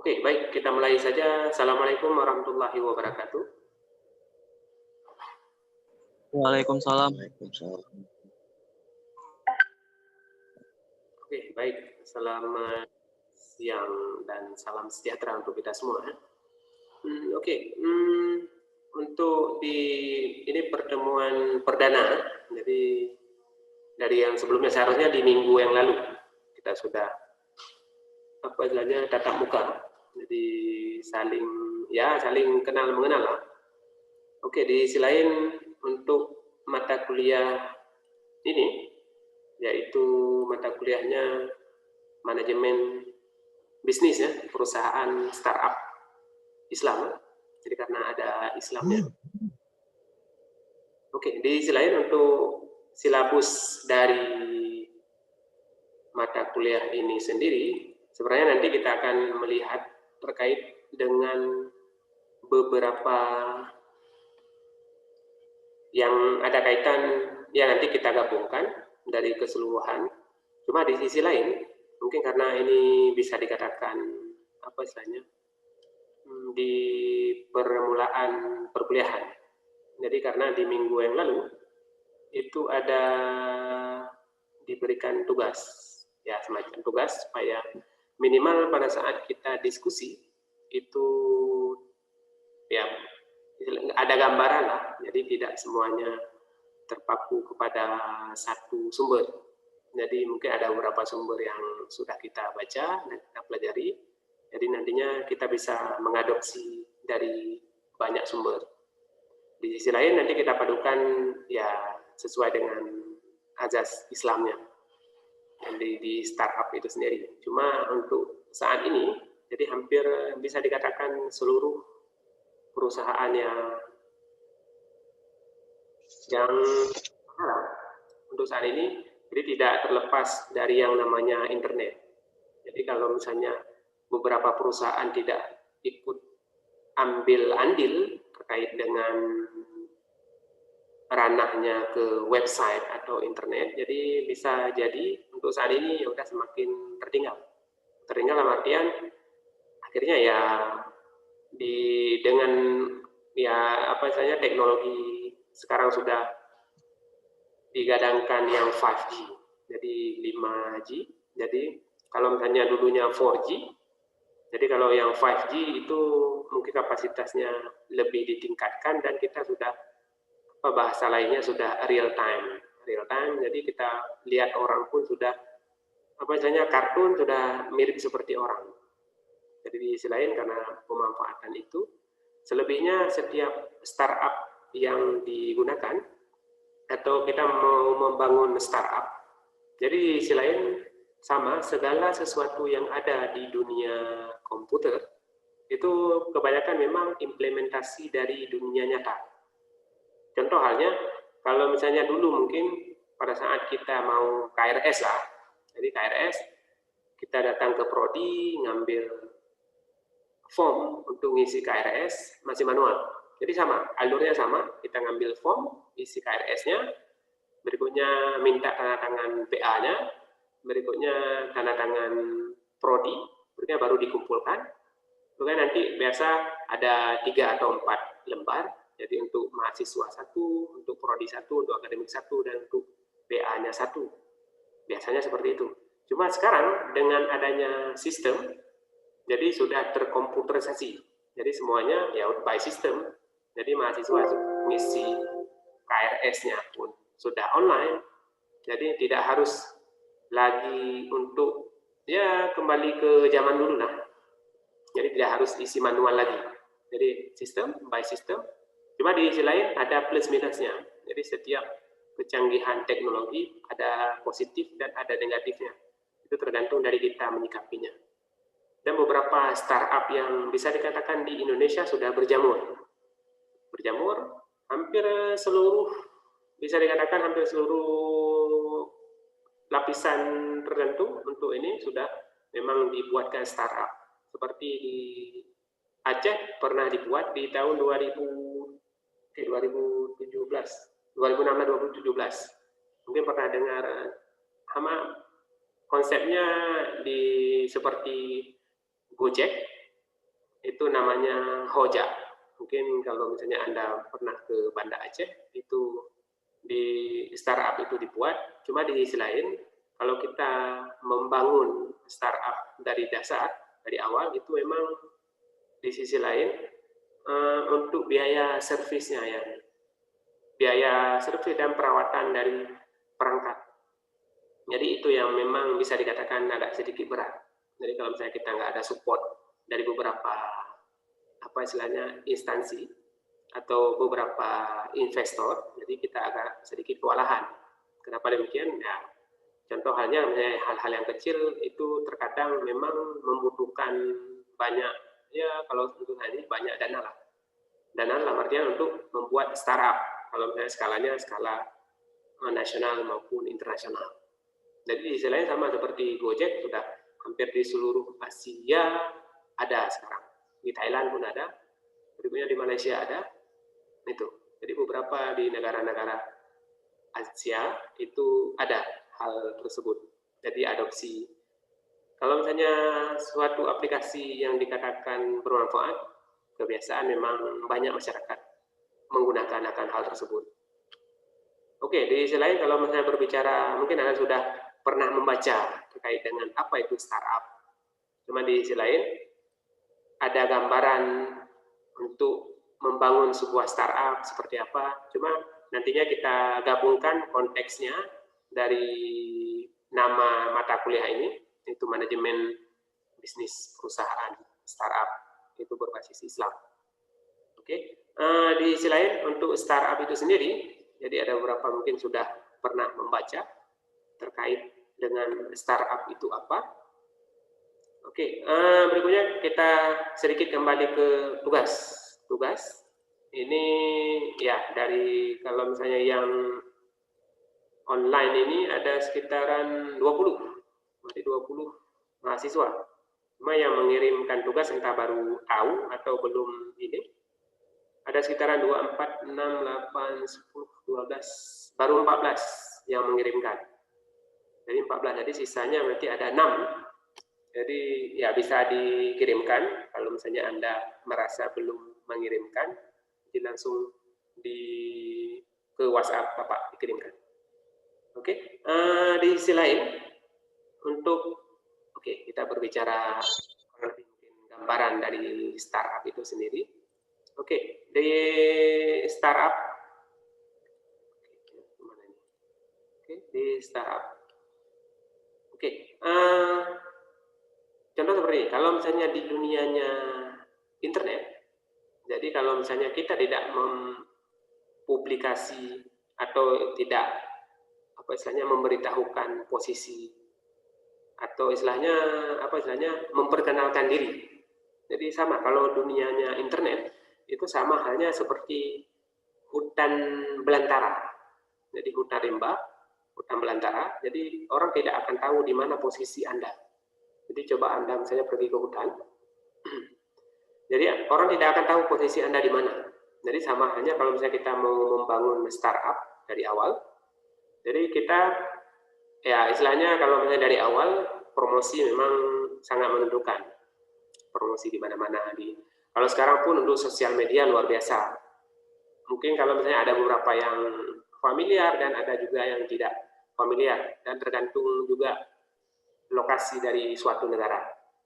Oke, baik, kita mulai saja. Assalamualaikum warahmatullahi wabarakatuh. Waalaikumsalam. Oke, baik. Selamat siang dan salam sejahtera untuk kita semua. Oke, untuk ini pertemuan perdana. Jadi dari yang sebelumnya seharusnya di minggu yang lalu kita sudah tatap muka. Jadi saling kenal mengenal lah. Oke, di sisi lain untuk mata kuliah ini, yaitu mata kuliahnya manajemen bisnis ya, perusahaan startup Islam. Jadi karena ada Islamnya. Oke, di sisi lain untuk silabus dari mata kuliah ini sendiri, sebenarnya nanti kita akan melihat terkait dengan beberapa yang ada kaitan, ya nanti kita gabungkan dari keseluruhan. Cuma di sisi lain, mungkin karena ini bisa dikatakan apa istilahnya, di permulaan perkuliahan. Jadi karena di minggu yang lalu itu ada diberikan tugas, ya semacam tugas supaya minimal pada saat kita diskusi itu ya ada gambaran lah, jadi tidak semuanya terpaku kepada satu sumber. Jadi mungkin ada beberapa sumber yang sudah kita baca dan kita pelajari, jadi nantinya kita bisa mengadopsi dari banyak sumber. Di sisi lain nanti kita padukan ya sesuai dengan azas Islamnya di startup itu sendiri. Cuma untuk saat ini, jadi hampir bisa dikatakan seluruh perusahaan yang untuk saat ini jadi tidak terlepas dari yang namanya internet. Jadi kalau misalnya beberapa perusahaan tidak ikut ambil andil terkait dengan ranahnya ke website atau internet, jadi bisa jadi untuk saat ini ya udah semakin tertinggal. Tertinggal dalam artian akhirnya ya dengan ya apa istilahnya teknologi sekarang sudah digadangkan yang 5G, jadi 5G. Jadi kalau misalnya dulunya 4G, jadi kalau yang 5G itu mungkin kapasitasnya lebih ditingkatkan dan kita sudah bahasa lainnya sudah real time. Jadi kita lihat orang pun sudah kartun sudah mirip seperti orang. Jadi di sisi lain karena pemanfaatan itu, selebihnya setiap startup yang digunakan atau kita mau membangun startup, jadi di sisi lain sama, segala sesuatu yang ada di dunia komputer itu kebanyakan memang implementasi dari dunia nyata. Contoh halnya, kalau misalnya dulu mungkin pada saat kita mau KRS lah, jadi KRS kita datang ke Prodi ngambil form untuk ngisi KRS masih manual. Jadi sama, alurnya sama, kita ngambil form, isi KRS-nya, berikutnya minta tanda tangan PA-nya, berikutnya tanda tangan Prodi, berikutnya baru dikumpulkan. Berikutnya nanti biasa ada 3 atau 4 lembar, jadi untuk mahasiswa 1, untuk Prodi 1, untuk akademik 1, dan untuk PA-nya 1. Biasanya seperti itu. Cuma sekarang dengan adanya sistem, jadi sudah terkomputerisasi. Jadi semuanya ya by system. Jadi mahasiswa ngisi KRS-nya pun sudah online. Jadi tidak harus lagi untuk ya kembali ke zaman dulu lah. Jadi tidak harus isi manual lagi. Jadi sistem by system. Cuma di sisi lain ada plus minusnya. Jadi setiap kecanggihan teknologi ada positif dan ada negatifnya. Itu tergantung dari kita menyikapinya. Dan beberapa startup yang bisa dikatakan di Indonesia sudah berjamur. Hampir seluruh, bisa dikatakan hampir seluruh lapisan tertentu untuk ini sudah memang dibuatkan startup. Seperti di Aceh pernah dibuat di tahun 2017. Mungkin pernah dengar konsepnya seperti Gojek, itu namanya Hoja. Mungkin kalau misalnya Anda pernah ke Banda Aceh, itu di startup itu dibuat, cuma di sisi lain, kalau kita membangun startup dari dasar, dari awal, itu memang di sisi lain, untuk biaya servisnya ya, biaya servis dan perawatan dari perangkat. Jadi itu yang memang bisa dikatakan agak sedikit berat. Jadi kalau misalnya kita nggak ada support dari beberapa apa istilahnya instansi atau beberapa investor, jadi kita agak sedikit kewalahan. Kenapa demikian? Ya, contoh halnya misalnya hal-hal yang kecil itu terkadang memang membutuhkan banyak, ya kalau untuk ini banyak dana lah. Dana dalam artian untuk membuat startup, kalau misalnya skalanya skala nasional maupun internasional. Jadi istilahnya sama seperti Gojek, sudah hampir di seluruh Asia ada sekarang. Di Thailand pun ada, berikutnya di Malaysia ada, itu. Jadi beberapa di negara-negara Asia itu ada hal tersebut. Jadi adopsi. Kalau misalnya suatu aplikasi yang dikatakan bermanfaat, kebiasaan memang banyak masyarakat menggunakan akan hal tersebut. Oke, di sisi lain kalau misalnya berbicara, mungkin Anda sudah pernah membaca terkait dengan apa itu startup. Cuma di sisi lain, ada gambaran untuk membangun sebuah startup seperti apa. Cuma nantinya kita gabungkan konteksnya dari nama mata kuliah ini, itu manajemen bisnis perusahaan startup, itu berbasis Islam. Oke, di sisi lain untuk startup itu sendiri, jadi ada beberapa mungkin sudah pernah membaca terkait dengan startup itu apa. Oke, berikutnya kita sedikit kembali ke tugas. Tugas ini ya dari kalau misalnya yang online ini ada sekitaran 20, berarti 20 mahasiswa. Cuma yang mengirimkan tugas entah baru tahu atau belum ini. Ada sekitaran 2, 4, 6, 8, 10, 12, baru 14 yang mengirimkan. Jadi 14, jadi sisanya berarti ada 6. Jadi ya bisa dikirimkan, kalau misalnya Anda merasa belum mengirimkan, jadi langsung ke WhatsApp Bapak dikirimkan. Oke, di sisi lain, kita berbicara lebih gambaran dari startup itu sendiri. Oke, di startup, di startup. Contoh seperti ini, kalau misalnya di dunianya internet, jadi kalau misalnya kita tidak mempublikasi atau tidak memberitahukan posisi atau istilahnya memperkenalkan diri. Jadi sama kalau dunianya internet itu sama halnya seperti hutan belantara. Jadi hutan rimba, hutan belantara. Jadi orang tidak akan tahu di mana posisi Anda. Jadi coba Anda misalnya pergi ke hutan. Jadi orang tidak akan tahu posisi Anda di mana. Jadi sama halnya kalau misalnya kita mau membangun startup dari awal. Jadi kita ya istilahnya kalau misalnya dari awal promosi memang sangat menentukan. Promosi di mana-mana kalau sekarang pun untuk sosial media luar biasa. Mungkin kalau misalnya ada beberapa yang familiar dan ada juga yang tidak familiar dan tergantung juga lokasi dari suatu negara.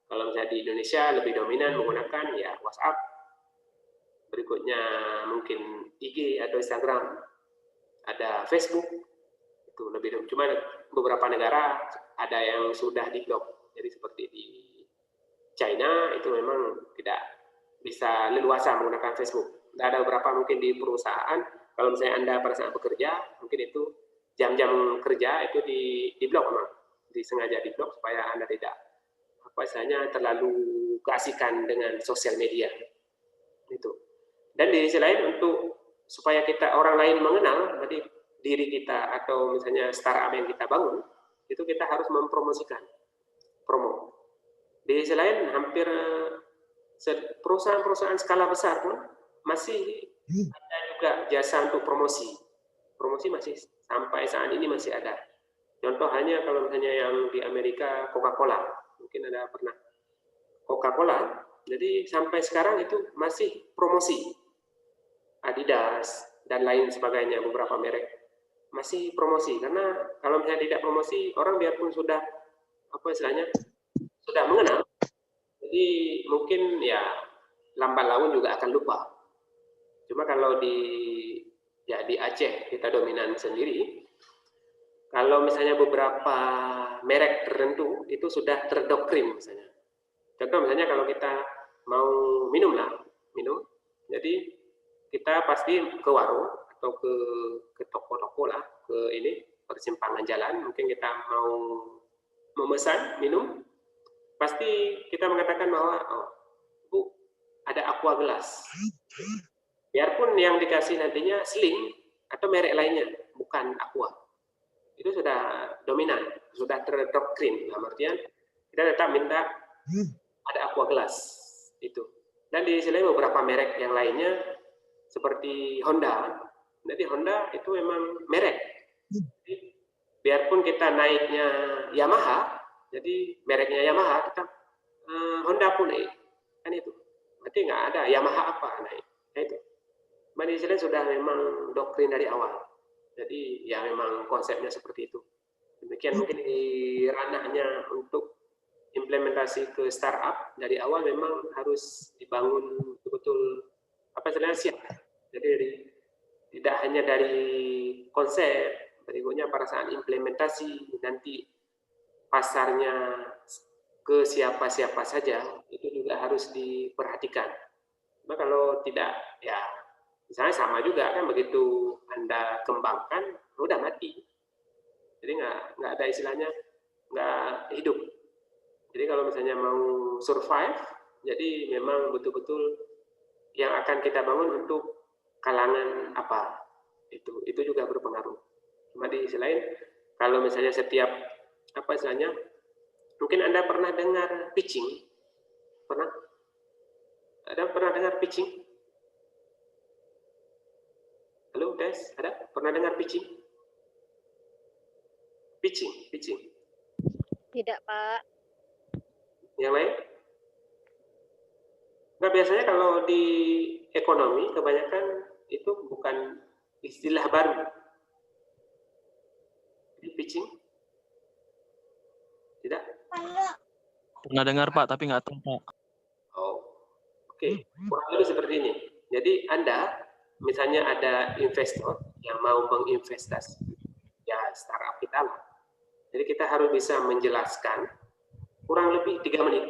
Kalau misalnya di Indonesia lebih dominan menggunakan ya WhatsApp, berikutnya mungkin IG atau Instagram, ada Facebook, itu lebih dominan. Cuma beberapa negara ada yang sudah di-blok. Jadi seperti di China itu memang tidak bisa leluasa menggunakan Facebook. Ada beberapa mungkin di perusahaan, kalau misalnya Anda pada saat bekerja, mungkin itu jam-jam kerja itu di-blok memang. Disengaja di-blok supaya Anda tidak terlalu keasikan dengan sosial media. Itu. Dan di sisi lain untuk supaya kita orang lain mengenal berarti diri kita atau misalnya startup yang kita bangun, itu kita harus mempromosikan. Promo. Di sisi lain hampir perusahaan-perusahaan skala besar pun masih ada juga jasa untuk promosi. Promosi masih sampai saat ini masih ada. Contoh hanya kalau misalnya yang di Amerika Coca-Cola, mungkin ada pernah Coca-Cola Jadi sampai sekarang itu masih promosi. Adidas dan lain sebagainya, beberapa merek masih promosi, karena kalau misalnya tidak promosi, orang biarpun sudah apa istilahnya sudah mengenal, jadi mungkin ya lambat laun juga akan lupa. Cuma kalau di Aceh kita dominan sendiri, kalau misalnya beberapa merek tertentu itu sudah terdoktrin misalnya. Contoh misalnya kalau kita mau minum, jadi kita pasti ke warung atau ke toko-toko lah, ke ini persimpangan jalan, mungkin kita mau memesan minum, pasti kita mengatakan bahwa oh, Bu, ada aqua gelas. Biarpun yang dikasih nantinya Sling atau merek lainnya, bukan aqua. Itu sudah dominan, sudah terdoktrin. Dalam artian kita tetap minta ada aqua gelas itu. Dan di sini beberapa merek yang lainnya seperti Honda. Jadi Honda itu memang merek. Jadi, biarpun kita naiknya Yamaha, jadi mereknya Yamaha, kita Honda pun naik. Kan itu. Berarti nggak ada Yamaha apa naik. Nah itu. Di sini sudah memang doktrin dari awal. Jadi ya memang konsepnya seperti itu. Demikian mungkin di ranahnya untuk implementasi ke startup dari awal memang harus dibangun betul-betul apa istilahnya siap. Jadi tidak hanya dari konsep, berikutnya pada saat implementasi nanti pasarnya ke siapa-siapa saja itu juga harus diperhatikan. Nah, kalau tidak ya misalnya sama juga kan, begitu Anda kembangkan udah mati. Jadi nggak ada istilahnya nggak hidup. Jadi kalau misalnya mau survive, jadi memang betul-betul yang akan kita bangun untuk kalangan apa, itu juga berpengaruh. Cuma di sisi lain, kalau misalnya setiap apa istilahnya, mungkin Anda pernah dengar pitching, pernah? Ada pernah dengar pitching? Halo, Des, ada pernah dengar pitching? Pitching. Tidak, Pak. Yang lain? Nah, biasanya kalau di ekonomi kebanyakan itu bukan istilah baru. Di pitching? Tidak? Pernah dengar Pak, tapi nggak tahu Pak. Oh, oke. Kurang lebih seperti ini. Jadi Anda, misalnya ada investor yang mau menginvestasi, ya startup kita lah. Jadi kita harus bisa menjelaskan kurang lebih 3 menit.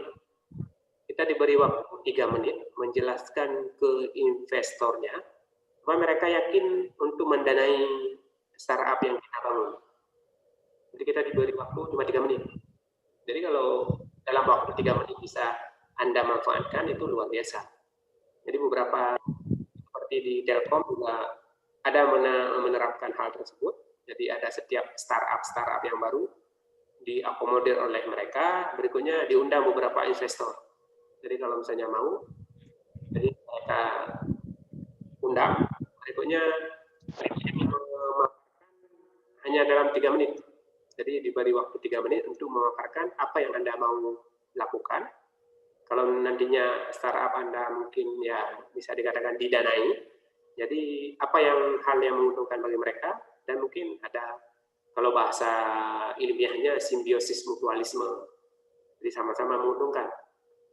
Kita diberi waktu 3 menit menjelaskan ke investornya bahwa mereka yakin untuk mendanai startup yang kita bangun. Jadi kita diberi waktu cuma 3 menit. Jadi kalau dalam waktu 3 menit bisa Anda manfaatkan, itu luar biasa. Jadi beberapa seperti di Telkom juga ada menerapkan hal tersebut. Jadi ada setiap startup yang baru diakomodir oleh mereka, berikutnya diundang beberapa investor. Jadi kalau misalnya mau, jadi mereka undang, berikutnya hanya dalam 3 menit. Jadi diberi waktu 3 menit untuk memaparkan apa yang Anda mau lakukan. Kalau nantinya startup Anda mungkin ya bisa dikatakan didanai, jadi apa hal yang menguntungkan bagi mereka, dan mungkin ada, kalau bahasa ilmiahnya, simbiosis mutualisme, jadi sama-sama menguntungkan.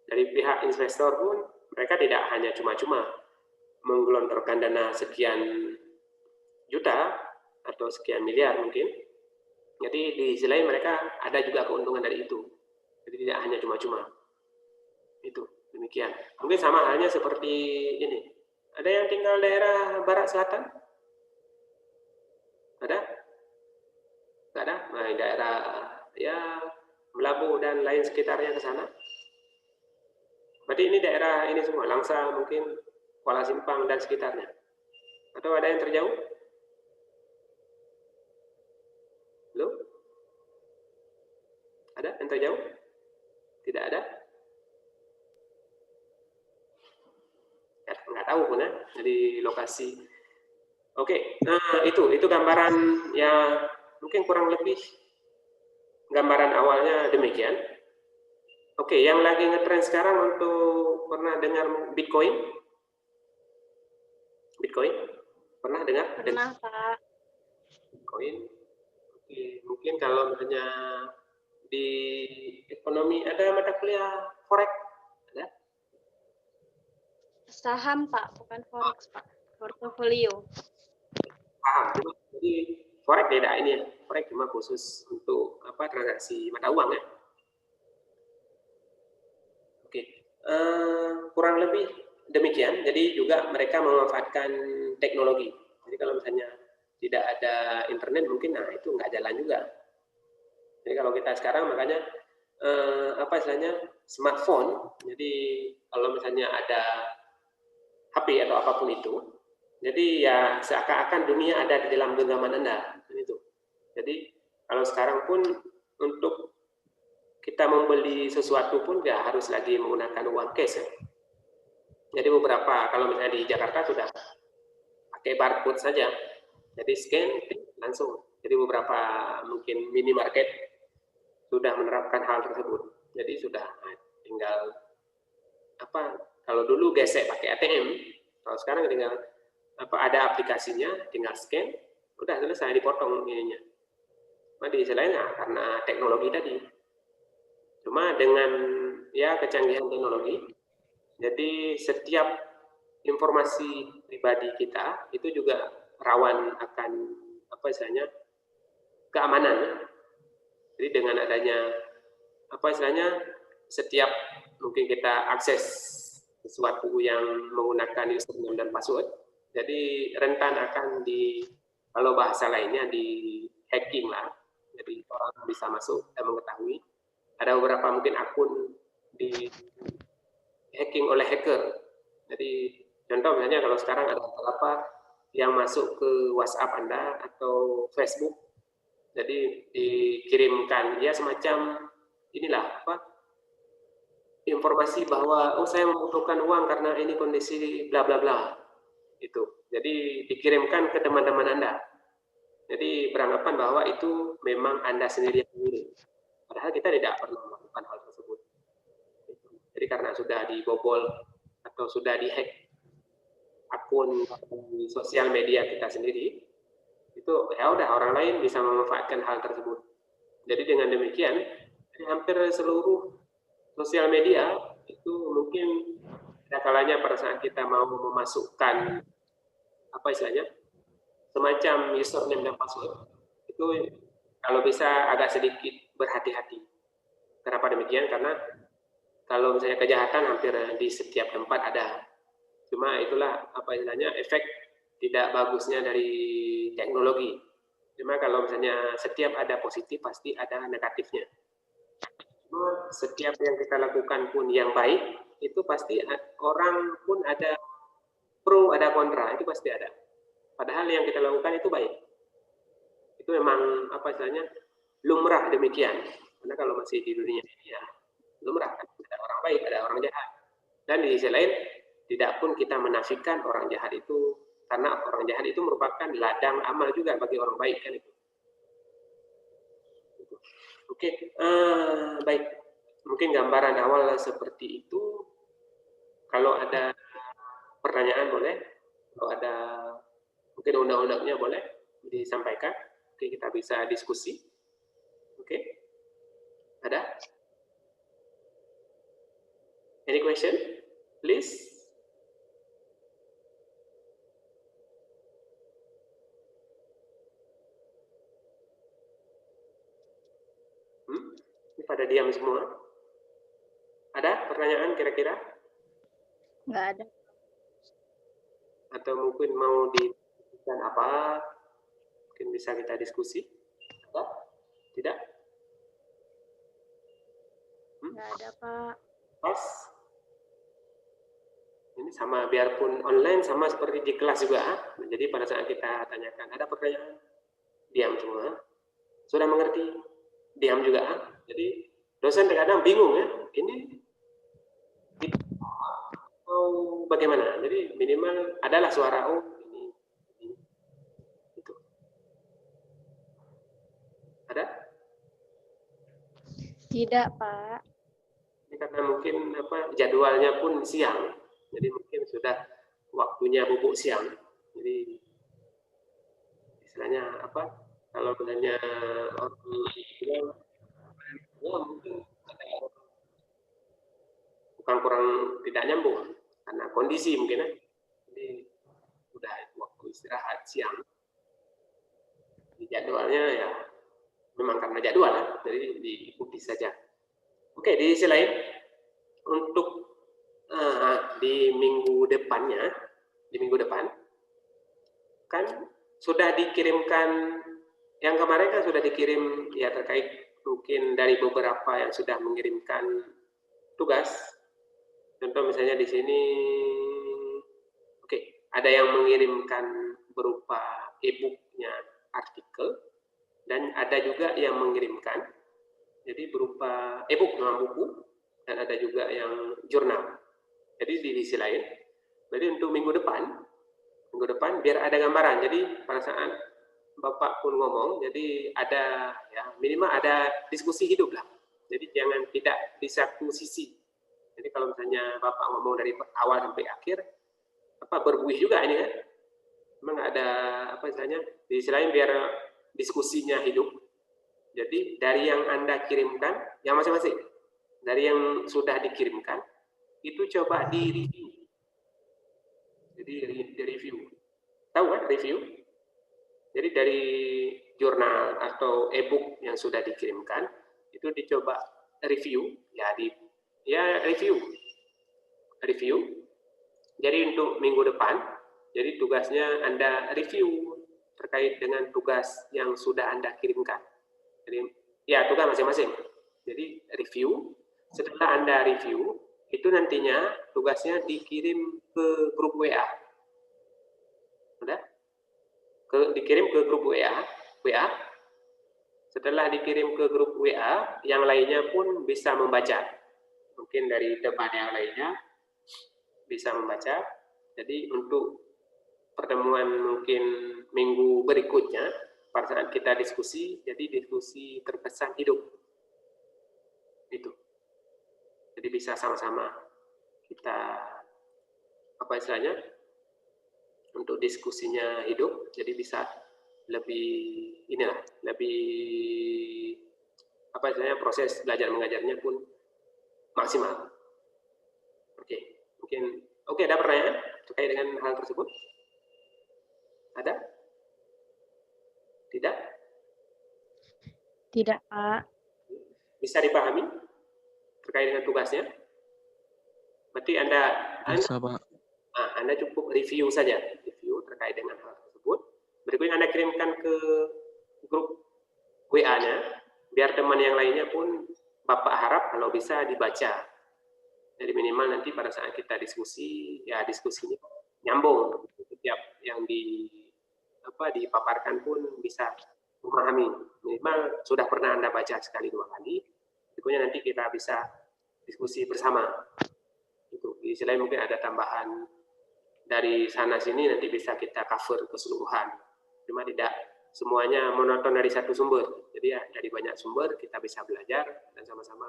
Dari pihak investor pun mereka tidak hanya cuma-cuma menggelontorkan dana sekian juta atau sekian miliar mungkin, jadi di sisi lain mereka ada juga keuntungan dari itu, jadi tidak hanya cuma-cuma. Itu demikian. Mungkin sama halnya seperti ini. Ada yang tinggal daerah barat selatan? Ada? Tidak ada? Nah, daerah ya Melabu dan lain sekitarnya ke sana. Berarti ini daerah ini semua, Langsa mungkin, Kuala Simpang dan sekitarnya. Atau ada yang terjauh? Belum? Ada yang terjauh? Tidak ada? Ya, nggak tahu pun ya, jadi lokasi. Oke, nah itu gambaran ya, mungkin kurang lebih gambaran awalnya demikian. Oke, yang lagi ngetrend sekarang untuk pernah dengar Bitcoin? Bitcoin? Pernah dengar? Pernah, Pak. Bitcoin. Oke, mungkin kalau misalnya di ekonomi ada mata kuliah forex, ada? Saham, Pak, bukan forex, Pak. Portofolio. Paham. Jadi forex beda ini ya. Forex cuma khusus untuk apa transaksi mata uang ya. Oke, kurang lebih demikian. Jadi juga mereka memanfaatkan teknologi. Jadi kalau misalnya tidak ada internet mungkin nah itu nggak jalan juga. Jadi kalau kita sekarang makanya apa istilahnya smartphone. Jadi kalau misalnya ada HP atau apapun itu, jadi ya seakan-akan dunia ada di dalam genggaman Anda. Itu. Jadi kalau sekarang pun untuk kita membeli sesuatu pun nggak harus lagi menggunakan uang cash ya. Jadi beberapa kalau misalnya di Jakarta sudah pakai barcode saja, jadi scan langsung. Jadi beberapa mungkin minimarket sudah menerapkan hal tersebut. Jadi sudah tinggal apa? Kalau dulu gesek pakai ATM, kalau sekarang tinggal apa ada aplikasinya, tinggal scan, udah selesai dipotong ininya. Nah, di sisi lain karena teknologi tadi. Cuma dengan ya kecanggihan teknologi, jadi setiap informasi pribadi kita itu juga rawan akan apa istilahnya keamanan. Jadi dengan adanya apa istilahnya setiap mungkin kita akses sesuatu yang menggunakan username dan password, jadi rentan akan di kalau bahasa lainnya di hacking lah. Jadi orang bisa masuk dan mengetahui ada beberapa mungkin akun di hacking oleh hacker. Jadi contoh misalnya kalau sekarang ada apa yang masuk ke WhatsApp Anda atau Facebook, jadi dikirimkan ya semacam inilah apa informasi bahwa oh saya membutuhkan uang karena ini kondisi bla bla bla itu. Jadi dikirimkan ke teman-teman Anda. Jadi beranggapan bahwa itu memang Anda sendiri yang mengirim. Padahal kita tidak pernah melakukan hal tersebut. Jadi karena sudah dibobol atau sudah dihack akun di sosial media kita sendiri, itu ya udah orang lain bisa memanfaatkan hal tersebut. Jadi dengan demikian, hampir seluruh sosial media itu mungkin ada kalanya pada saat kita mau memasukkan apa istilahnya semacam username dan password itu kalau bisa agak sedikit berhati-hati. Kenapa demikian? Karena kalau misalnya kejahatan hampir di setiap tempat ada. Cuma itulah apa istilahnya efek tidak bagusnya dari teknologi. Cuma kalau misalnya setiap ada positif pasti ada negatifnya. Cuma setiap yang kita lakukan pun yang baik itu pasti orang pun ada pro ada kontra itu pasti ada. Padahal yang kita lakukan itu baik. Itu memang apa istilahnya lumrah demikian. Karena kalau masih di dunia ini ya lumrah ada orang baik ada orang jahat. Dan di sisi lain tidak pun kita menafikan orang jahat itu karena orang jahat itu merupakan ladang amal juga bagi orang baik kan itu. Oke, baik. Mungkin gambaran awal seperti itu. Kalau ada pertanyaan boleh. Kalau ada mungkin undang-undangnya boleh disampaikan. Oke, kita bisa diskusi. Oke, ada? Any question, please? Ini pada diam semua. Ada pertanyaan kira-kira? Nggak ada. Atau mungkin mau diberikan apa? Mungkin bisa kita diskusi. Ada? Tidak? Nggak ada, Pak. Pas? Ini sama biarpun online sama seperti di kelas juga. Jadi pada saat kita tanyakan, ada pertanyaan? Diam semua. Sudah mengerti? Diam juga. Jadi dosen kadang bingung ya. Ini atau bagaimana? Jadi minimal adalah suara oh ini. Itu. Ada? Tidak, Pak. Ini mungkin jadwalnya pun siang, jadi mungkin sudah waktunya bubuk siang. Jadi istilahnya kalau misalnya orang bilang, mungkin bukan kurang tidak nyambung karena kondisi mungkin jadi udah waktu istirahat siang. Di jadwalnya ya memang karena jadwal, jadi diikuti saja. Oke, di sisi lain untuk di minggu depan kan sudah dikirimkan, yang kemarin kan sudah dikirim ya terkait mungkin dari beberapa yang sudah mengirimkan tugas. Contoh misalnya di sini, ada yang mengirimkan berupa e-booknya artikel, dan ada juga yang mengirimkan jadi berupa e-book dalam buku, dan ada juga yang jurnal. Jadi di sisi lain, jadi untuk minggu depan biar ada gambaran. Jadi pada saat Bapak pun ngomong, jadi ada ya minimal ada diskusi hidup lah. Jadi jangan tidak di satu sisi. Jadi kalau misalnya Bapak ngomong dari awal sampai akhir, berbuih juga ini kan. Memang ada istilahnya di sisi lain biar diskusinya hidup. Jadi dari yang Anda kirimkan, yang masing-masing, dari yang sudah dikirimkan, itu coba di-review. Jadi di-review. Tahu kan review? Jadi dari jurnal atau e-book yang sudah dikirimkan, itu dicoba review, review. Jadi untuk minggu depan, jadi tugasnya Anda review terkait dengan tugas yang sudah Anda kirimkan. Jadi ya tugas masing-masing. Jadi review, setelah Anda review, itu nantinya tugasnya dikirim ke grup WA. Sudah? Dikirim ke grup WA. Setelah dikirim ke grup WA, yang lainnya pun bisa membaca. Mungkin dari teman yang lainnya bisa membaca. Jadi untuk pertemuan mungkin minggu berikutnya, pada saat kita diskusi, jadi diskusi terkesan hidup. Itu. Jadi bisa sama-sama kita istilahnya untuk diskusinya hidup, jadi bisa lebih istilahnya proses belajar mengajarnya pun maksimal. Oke, ada pertanyaan terkait dengan hal tersebut? Ada? Tidak? Tidak, Pak. Bisa dipahami terkait dengan tugasnya? Berarti Anda cukup review saja, terkait dengan hal tersebut. Berikutnya Anda kirimkan ke grup WA-nya, biar teman yang lainnya pun Bapak harap kalau bisa dibaca. Jadi minimal nanti pada saat kita diskusi, ya diskusinya nyambung. Setiap yang dipaparkan pun bisa memahami. Minimal sudah pernah Anda baca sekali 2 kali. Berikutnya nanti kita bisa diskusi bersama. Itu. Di sisi lain mungkin ada tambahan dari sana sini, nanti bisa kita cover keseluruhan. Cuma tidak semuanya monoton dari satu sumber. Jadi ya dari banyak sumber kita bisa belajar dan sama-sama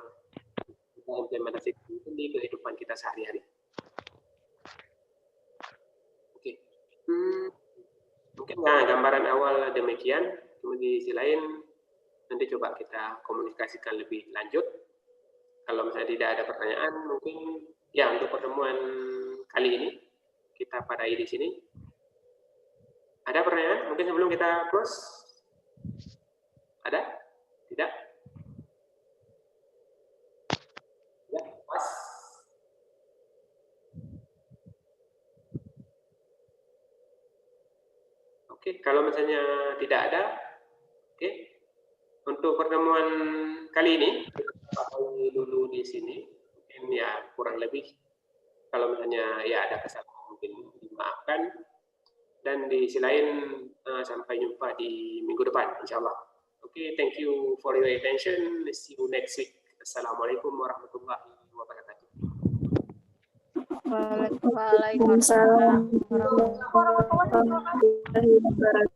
kita implementasikan di kehidupan kita sehari-hari. Oke. Mungkin gambaran awal demikian. Kemudian di sisi lain nanti coba kita komunikasikan lebih lanjut. Kalau misalnya tidak ada pertanyaan, mungkin ya untuk pertemuan kali ini kita padai di sini. Ada pertanyaan? Mungkin sebelum kita close? Ada? Tidak? Ya, pas. Oke, kalau misalnya tidak ada, oke. Untuk pertemuan kali ini, kita dulu di sini. Mungkin ya kurang lebih, kalau misalnya ya ada kesalahan mungkin dimaafkan. Dan di sisi lain sampai jumpa di minggu depan, insya Allah. Oke, thank you for your attention. See you next week. Assalamualaikum warahmatullahi wabarakatuh. Waalaikumsalam warahmatullahi wabarakatuh.